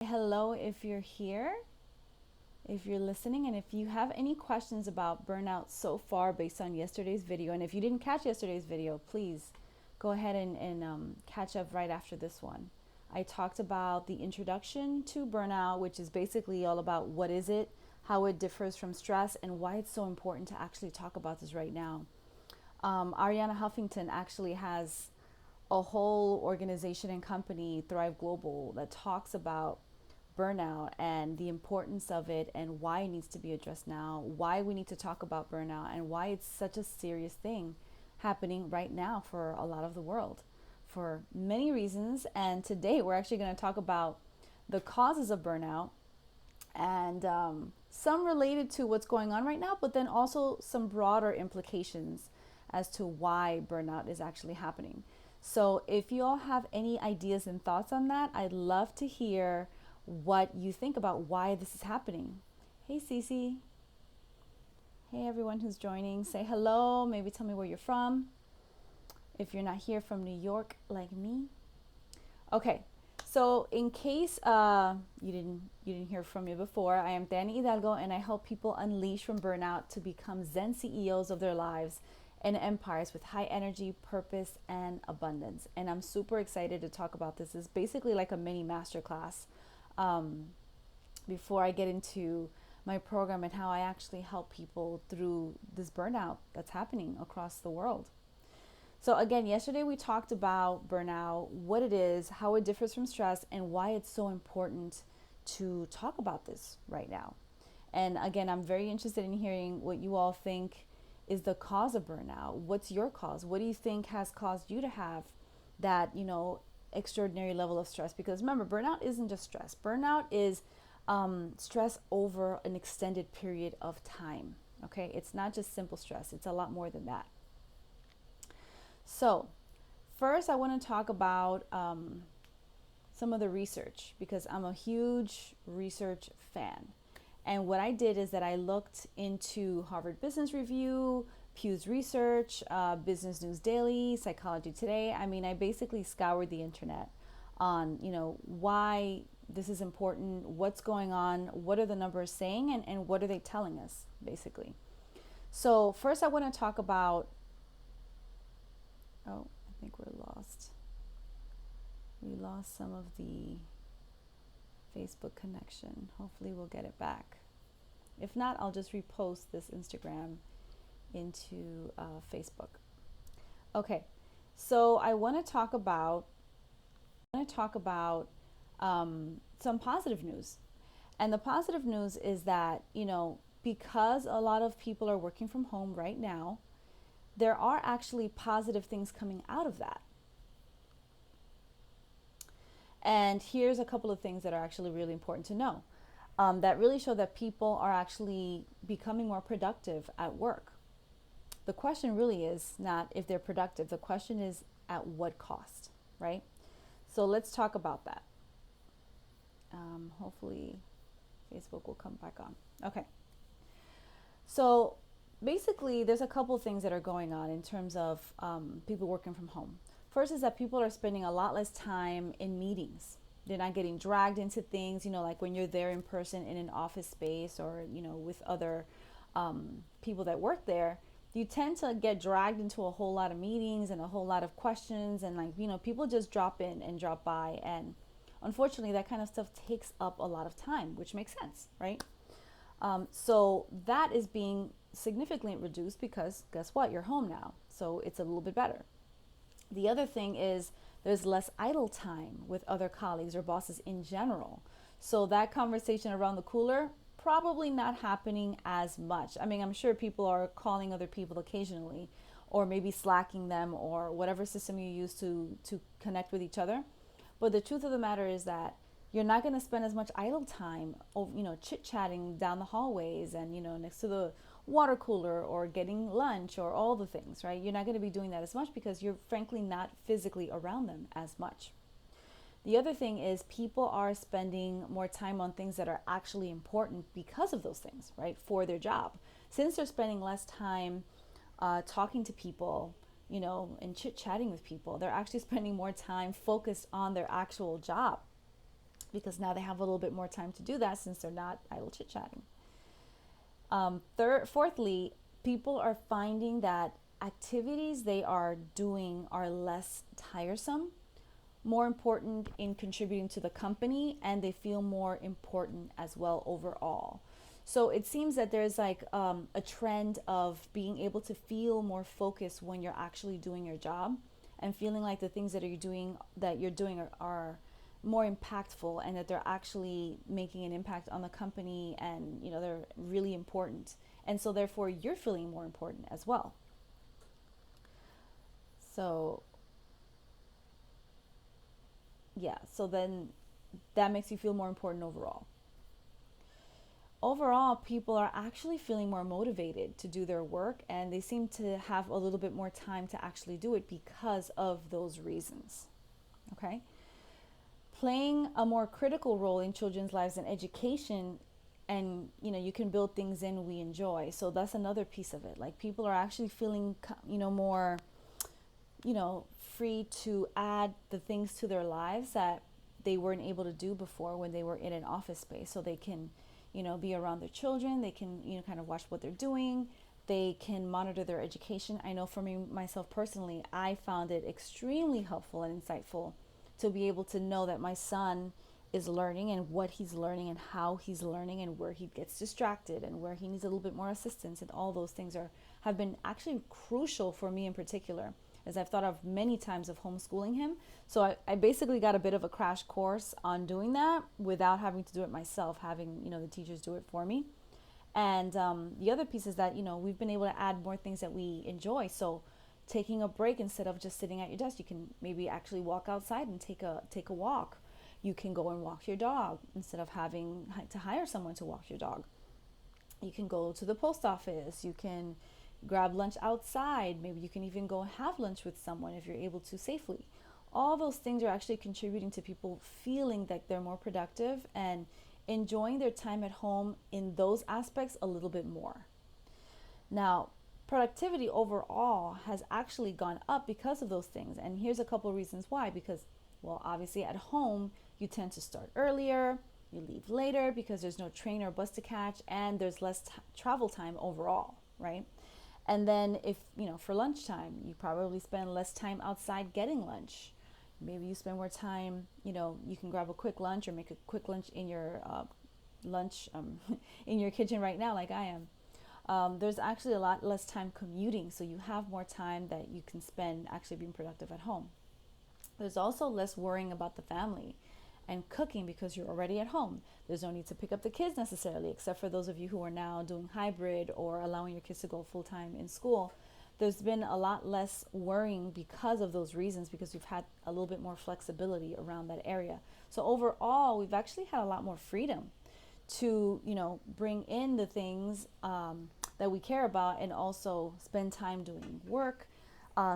hello if you're here, if you're listening, and if you have any questions about burnout so far based on yesterday's video. And if you didn't catch yesterday's video, please go ahead and catch up right after this one. I talked about the introduction to burnout, which is basically all about what is it, how it differs from stress, and why it's so important to actually talk about this right now. Ariana Huffington actually has a whole organization and company, Thrive Global, that talks about burnout and the importance of it and why it needs to be addressed now, why we need to talk about burnout, and why it's such a serious thing happening right now for a lot of the world for many reasons. And today we're actually going to talk about the causes of burnout and some related to what's going on right now, but then also some broader implications as to why burnout is actually happening. So if you all have any ideas and thoughts on that, I'd love to hear what you think about why this is happening. Hey, Cece. Hey, everyone who's joining. Say hello. Maybe tell me where you're from. If you're not here from New York like me. Okay. So in case you didn't hear from me before, I am teanyhidalgo, and I help people unleash from burnout to become Zen CEOs of their lives and empires with high energy, purpose, and abundance. And I'm super excited to talk about this. It's basically like a mini masterclass before I get into my program and how I actually help people through this burnout that's happening across the world. So again, yesterday we talked about burnout, what it is, how it differs from stress, and why it's so important to talk about this right now. And again, I'm very interested in hearing what you all think is the cause of burnout. What's your cause? What do you think has caused you to have that, extraordinary level of stress? Because remember, burnout isn't just stress. Burnout is stress over an extended period of time. Okay, it's not just simple stress. It's a lot more than that. So first I want to talk about some of the research, because I'm a huge research fan. And what I did is that I looked into Harvard Business Review, Pew's Research, Business News Daily, Psychology Today. I mean, I basically scoured the internet on, why this is important, what's going on, what are the numbers saying, and what are they telling us, basically. So first I want to talk about, oh, I think we're lost. We lost some of the Facebook connection. Hopefully we'll get it back. If not, I'll just repost this Instagram into Facebook. Okay, so I want to talk about some positive news. And the positive news is that, because a lot of people are working from home right now, there are actually positive things coming out of that. And here's a couple of things that are actually really important to know, that really show that people are actually becoming more productive at work. The question really is not if they're productive. The question is at what cost, right? So let's talk about that. Hopefully Facebook will come back on. Okay. So basically, there's a couple of things that are going on in terms of people working from home. First is that people are spending a lot less time in meetings. They're not getting dragged into things, like when you're there in person in an office space or, with other people that work there. You tend to get dragged into a whole lot of meetings and a whole lot of questions, and people just drop in and drop by. And unfortunately, that kind of stuff takes up a lot of time, which makes sense, right? So that is being significantly reduced because guess what? You're home now. So it's a little bit better. The other thing is there's less idle time with other colleagues or bosses in general. So that conversation around the cooler, probably not happening as much. I mean, I'm sure people are calling other people occasionally, or maybe slacking them, or whatever system you use to connect with each other. But the truth of the matter is that you're not going to spend as much idle time, chit-chatting down the hallways and, next to the water cooler or getting lunch or all the things, right? You're not going to be doing that as much because you're frankly not physically around them as much. The other thing is people are spending more time on things that are actually important because of those things, right? For their job. Since they're spending less time talking to people, and chit-chatting with people, they're actually spending more time focused on their actual job. because now they have a little bit more time to do that since they're not idle chit-chatting. Fourthly, people are finding that activities they are doing are less tiresome, more important in contributing to the company, and they feel more important as well overall. So it seems that there's like a trend of being able to feel more focused when you're actually doing your job, and feeling like the things that you're doing are more impactful, and that they're actually making an impact on the company, and they're really important, and so therefore you're feeling more important as well. So yeah, so then that makes you feel more important overall. Overall, people are actually feeling more motivated to do their work, and they seem to have a little bit more time to actually do it because of those reasons. Okay? Playing a more critical role in children's lives and education, and you can build things in we enjoy. So that's another piece of it. Like, people are actually feeling more free to add the things to their lives that they weren't able to do before when they were in an office space. So they can be around their children, they can kind of watch what they're doing, they can monitor their education. I know for me, myself personally, I found it extremely helpful and insightful to be able to know that my son is learning, and what he's learning, and how he's learning, and where he gets distracted, and where he needs a little bit more assistance. And all those things have been actually crucial for me in particular, as I've thought of many times of homeschooling him. So I basically got a bit of a crash course on doing that without having to do it myself, having the teachers do it for me. And the other piece is that we've been able to add more things that we enjoy. So taking a break, instead of just sitting at your desk, you can maybe actually walk outside and take a walk. You can go and walk your dog instead of having to hire someone to walk your dog. You can go to the post office. You can grab lunch outside. Maybe you can even go have lunch with someone if you're able to safely. All those things are actually contributing to people feeling that they're more productive and enjoying their time at home in those aspects a little bit more. Now, productivity overall has actually gone up because of those things. And here's a couple of reasons why. Because, well, obviously at home, you tend to start earlier, you leave later because there's no train or bus to catch, and there's less travel time overall, right? And then if, for lunchtime, you probably spend less time outside getting lunch. Maybe you spend more time, you can grab a quick lunch or make a quick lunch in your in your kitchen right now, like I am. There's actually a lot less time commuting, so you have more time that you can spend actually being productive at home. There's also less worrying about the family and cooking because you're already at home. There's no need to pick up the kids necessarily, except for those of you who are now doing hybrid or allowing your kids to go full time in school. There's been a lot less worrying because of those reasons, because we've had a little bit more flexibility around that area. So overall, we've actually had a lot more freedom to, bring in the things that we care about, and also spend time doing work,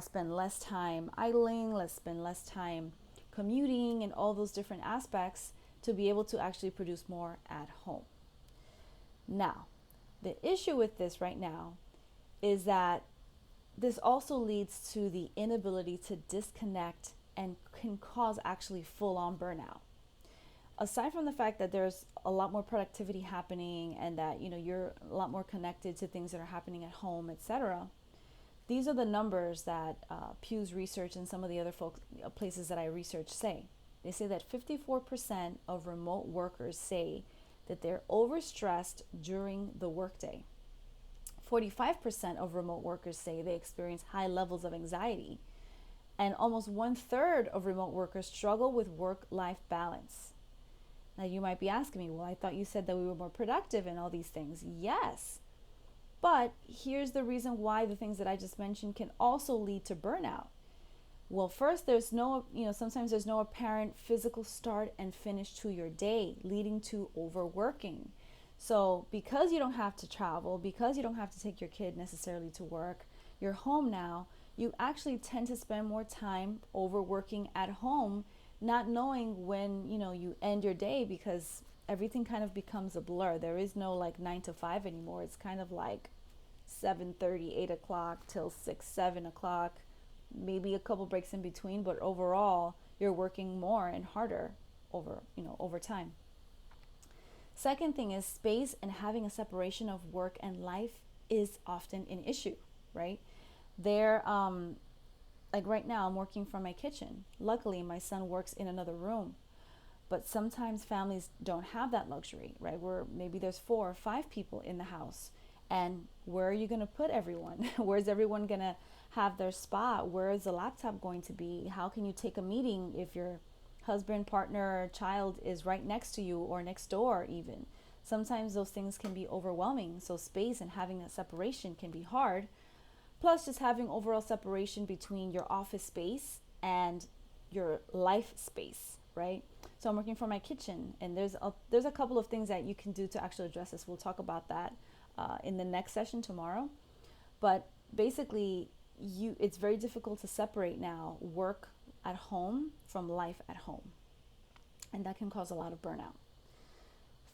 spend less time idling, spend less time commuting, and all those different aspects to be able to actually produce more at home. Now, the issue with this right now is that this also leads to the inability to disconnect and can cause actually full-on burnout. Aside from the fact that there's a lot more productivity happening, and that you're a lot more connected to things that are happening at home, etc., these are the numbers that Pew's research and some of the other places that I research say. They say that 54% of remote workers say that they're overstressed during the workday. 45% of remote workers say they experience high levels of anxiety. And almost 1/3 of remote workers struggle with work-life balance. Now you might be asking me, well, I thought you said that we were more productive and all these things. Yes. But here's the reason why the things that I just mentioned can also lead to burnout. Well, first, sometimes there's no apparent physical start and finish to your day, leading to overworking. So because you don't have to travel, because you don't have to take your kid necessarily to work, you're home now, you actually tend to spend more time overworking at home, not knowing when, you end your day, because everything kind of becomes a blur. There is no 9 to 5 anymore. It's kind of like 7:30, 8 o'clock till 6, 7 o'clock, maybe a couple breaks in between, but overall you're working more and harder over time. Second thing is space, and having a separation of work and life is often an issue, right? There, like right now, I'm working from my kitchen. Luckily, my son works in another room, but sometimes families don't have that luxury, right? Where maybe there's 4 or 5 people in the house, and where are you going to put everyone? Where's everyone going to have their spot? Where is the laptop going to be? How can you take a meeting if your husband, partner, child is right next to you or next door even? Sometimes those things can be overwhelming. So space and having that separation can be hard. Plus, just having overall separation between your office space and your life space, right? So I'm working from my kitchen, and there's a couple of things that you can do to actually address this. We'll talk about that in the next session tomorrow. But basically, it's very difficult to separate now work at home from life at home, and that can cause a lot of burnout.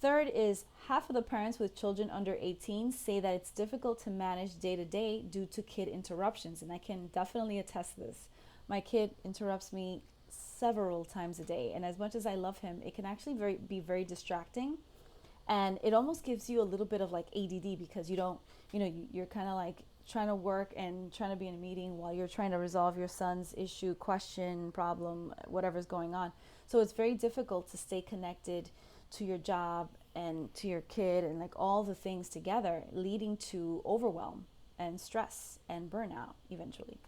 Third is half of the parents with children under 18 say that it's difficult to manage day to day due to kid interruptions, and I can definitely attest to this. My kid interrupts me several times a day, and as much as I love him, it can actually be very distracting, and it almost gives you a little bit of like ADD, because you're kind of like trying to work and trying to be in a meeting while you're trying to resolve your son's issue, question, problem, whatever's going on. So it's very difficult to stay connected to your job and to your kid and like all the things together, leading to overwhelm and stress and burnout eventually.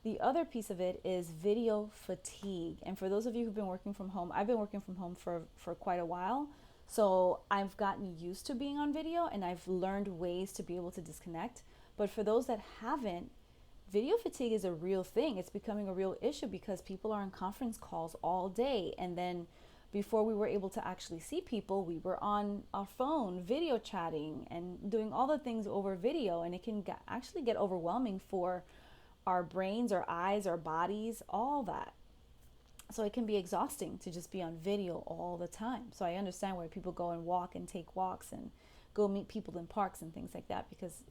The other piece of it is video fatigue. And for those of you who've been working from home, I've been working from home for quite a while. So I've gotten used to being on video, and I've learned ways to be able to disconnect. But for those that haven't, video fatigue is a real thing. It's becoming a real issue because people are on conference calls all day. And then before we were able to actually see people, we were on our phone, video chatting and doing all the things over video. And it can actually get overwhelming for our brains, our eyes, our bodies, all that. So it can be exhausting to just be on video all the time. So I understand why people go and walk and take walks and go meet people in parks and things like that, because,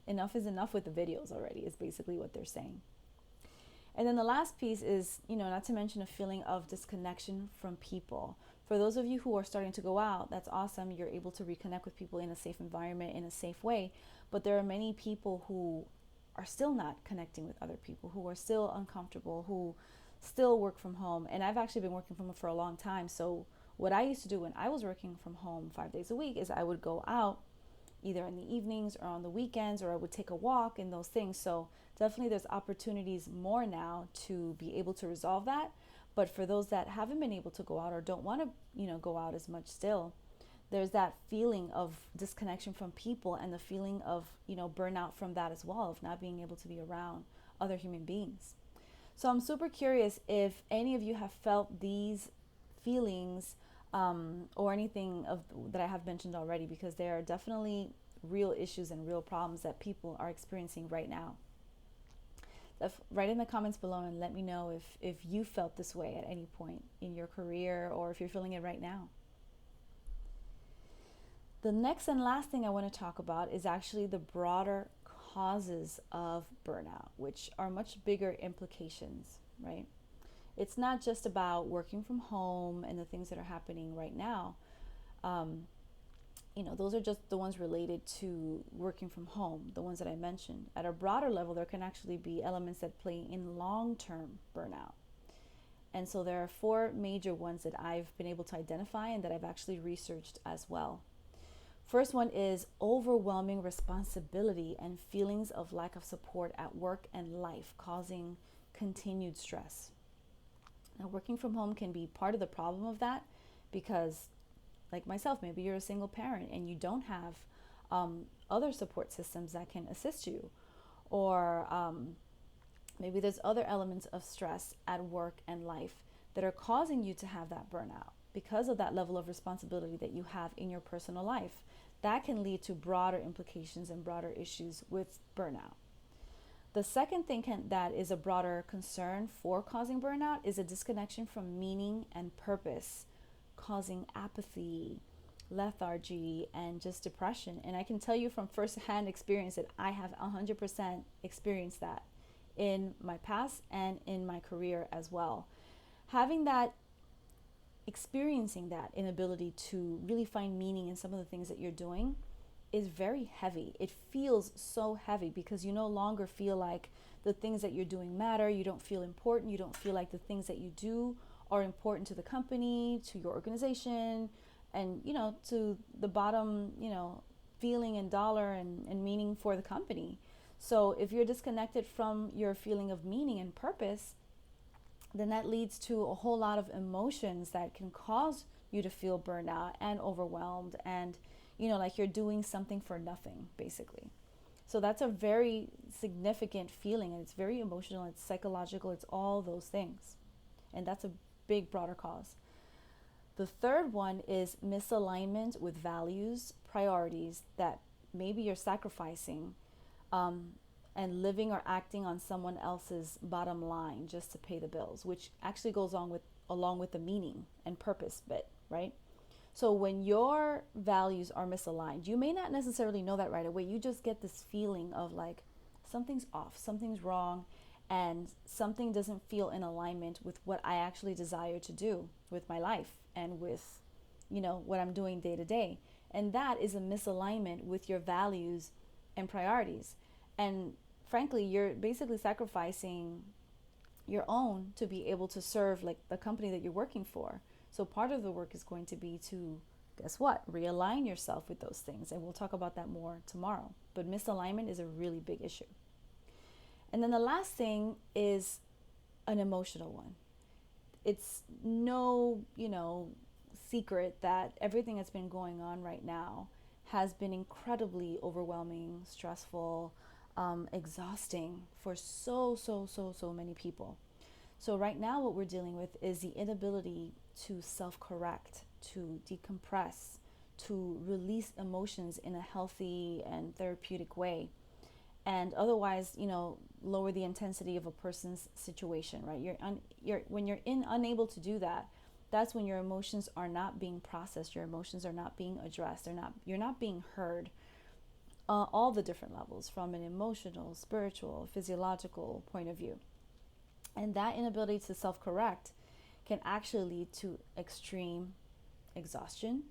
enough is enough with the videos already, is basically what they're saying. And then the last piece is, not to mention a feeling of disconnection from people. For those of you who are starting to go out, that's awesome. You're able to reconnect with people in a safe environment, in a safe way. But there are many people who are still not connecting with other people, who are still uncomfortable, who still work from home. And I've actually been working from home for a long time. So what I used to do when I was working from home 5 days a week is I would go out either in the evenings or on the weekends, or I would take a walk and those things. So definitely there's opportunities more now to be able to resolve that. But for those that haven't been able to go out or don't want to, go out as much still, there's that feeling of disconnection from people and the feeling of, burnout from that as well, of not being able to be around other human beings. So I'm super curious if any of you have felt these feelings or anything that I have mentioned already, because there are definitely real issues and real problems that people are experiencing right now. Write in the comments below and let me know if you felt this way at any point in your career, or if you're feeling it right now. The next and last thing I want to talk about is actually the broader causes of burnout, which are much bigger implications, right? It's not just about working from home and the things that are happening right now. Those are just the ones related to working from home, the ones that I mentioned. At a broader level, there can actually be elements that play in long-term burnout. And so there are 4 major ones that I've been able to identify and that I've actually researched as well. First one is overwhelming responsibility and feelings of lack of support at work and life, causing continued stress. Now, working from home can be part of the problem of that, because like myself, maybe you're a single parent and you don't have other support systems that can assist you, or maybe there's other elements of stress at work and life that are causing you to have that burnout because of that level of responsibility that you have in your personal life. That can lead to broader implications and broader issues with burnout. The second thing that is a broader concern for causing burnout is a disconnection from meaning and purpose, causing apathy, lethargy, and just depression. And I can tell you from firsthand experience that I have 100% experienced that in my past and in my career as well. Having that experiencing that inability to really find meaning in some of the things that you're doing is very heavy. It feels so heavy because you no longer feel like the things that you're doing matter. You don't feel important. You don't feel like the things that you do are important to the company, to your organization, and, to the bottom, feeling and dollar and meaning for the company. So if you're disconnected from your feeling of meaning and purpose, then that leads to a whole lot of emotions that can cause you to feel burned out and overwhelmed and, like you're doing something for nothing, basically. So that's a very significant feeling, and it's very emotional, it's psychological, it's all those things. And that's a big, broader cause. The third one is misalignment with values, priorities that maybe you're sacrificing, and living or acting on someone else's bottom line just to pay the bills, which actually goes on with along with the meaning and purpose bit, right? So when your values are misaligned, you may not necessarily know that right away. You just get this feeling of like something's off, something's wrong, and something doesn't feel in alignment with what I actually desire to do with my life and with, what I'm doing day to day. And that is a misalignment with your values and priorities. And frankly, you're basically sacrificing your own to be able to serve like the company that you're working for. So part of the work is going to be to, guess what, realign yourself with those things. And we'll talk about that more tomorrow. But misalignment is a really big issue. And then the last thing is an emotional one. It's no, secret that everything that's been going on right now has been incredibly overwhelming, stressful, exhausting for so many people. So right now what we're dealing with is the inability to self-correct, to decompress, to release emotions in a healthy and therapeutic way, and otherwise, lower the intensity of a person's situation, right? When you're unable to do that, that's when your emotions are not being processed, your emotions are not being addressed, you're not being heard, all the different levels, from an emotional, spiritual, physiological point of view. And that inability to self-correct can actually lead to extreme exhaustion,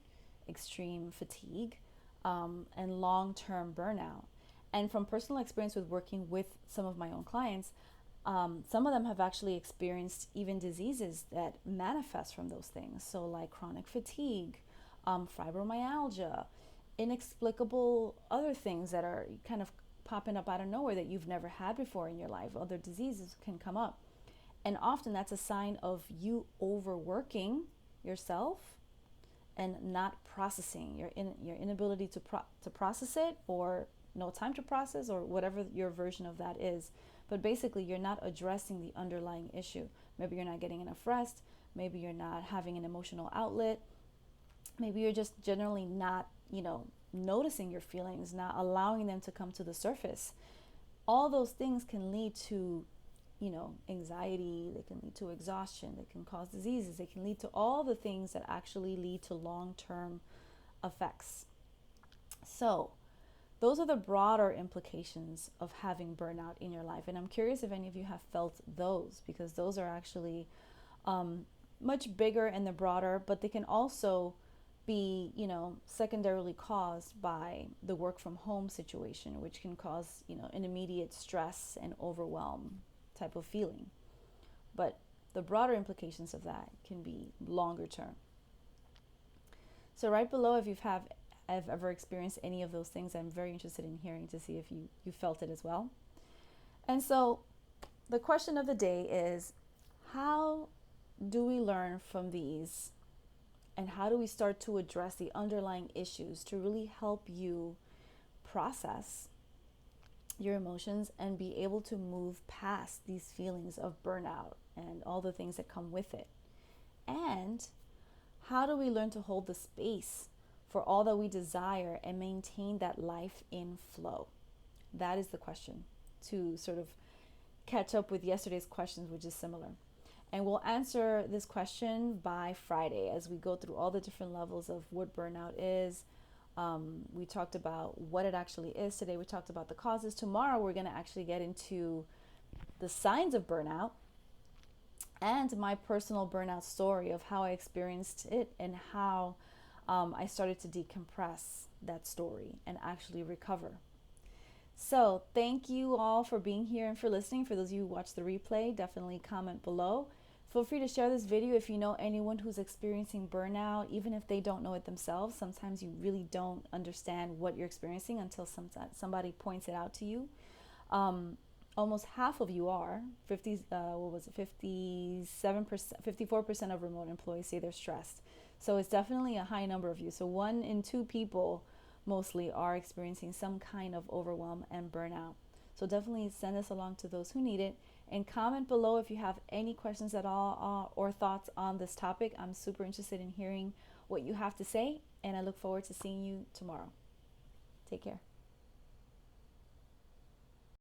extreme fatigue, and long-term burnout. And from personal experience with working with some of my own clients, some of them have actually experienced even diseases that manifest from those things. So like chronic fatigue, fibromyalgia, inexplicable other things that are kind of popping up out of nowhere that you've never had before in your life. Other diseases can come up. And often that's a sign of you overworking yourself and not processing, your inability to process it, or no time to process, or whatever your version of that is. But basically, you're not addressing the underlying issue. Maybe you're not getting enough rest. Maybe you're not having an emotional outlet. Maybe you're just generally not, noticing your feelings, not allowing them to come to the surface. All those things can lead to, anxiety. They can lead to exhaustion. They can cause diseases. They can lead to all the things that actually lead to long-term effects. So those are the broader implications of having burnout in your life. And I'm curious if any of you have felt those, because those are actually much bigger and they're broader, but they can also be, secondarily caused by the work from home situation, which can cause, an immediate stress and overwhelm type of feeling. But the broader implications of that can be longer term. So right below, if have ever experienced any of those things, I'm very interested in hearing to see if you felt it as well. And so the question of the day is, how do we learn from these, and how do we start to address the underlying issues to really help you process your emotions and be able to move past these feelings of burnout and all the things that come with it? And how do we learn to hold the space for all that we desire and maintain that life in flow? That is the question, to sort of catch up with yesterday's questions, which is similar. And we'll answer this question by Friday as we go through all the different levels of what burnout is. We talked about what it actually is today. We talked about the causes. Tomorrow we're going to actually get into the signs of burnout, and my personal burnout story of how I experienced it and how I started to decompress that story and actually recover. So, thank you all for being here and for listening. For those of you who watch the replay, definitely comment below. Feel free to share this video if you know anyone who's experiencing burnout, even if they don't know it themselves. Sometimes you really don't understand what you're experiencing until somebody points it out to you. Almost half of you are 57%, 54% of remote employees say they're stressed. So it's definitely a high number of you. So 1 in 2 people mostly are experiencing some kind of overwhelm and burnout. So definitely send this along to those who need it, and comment below if you have any questions at all or thoughts on this topic. I'm super interested in hearing what you have to say, and I look forward to seeing you tomorrow. Take care.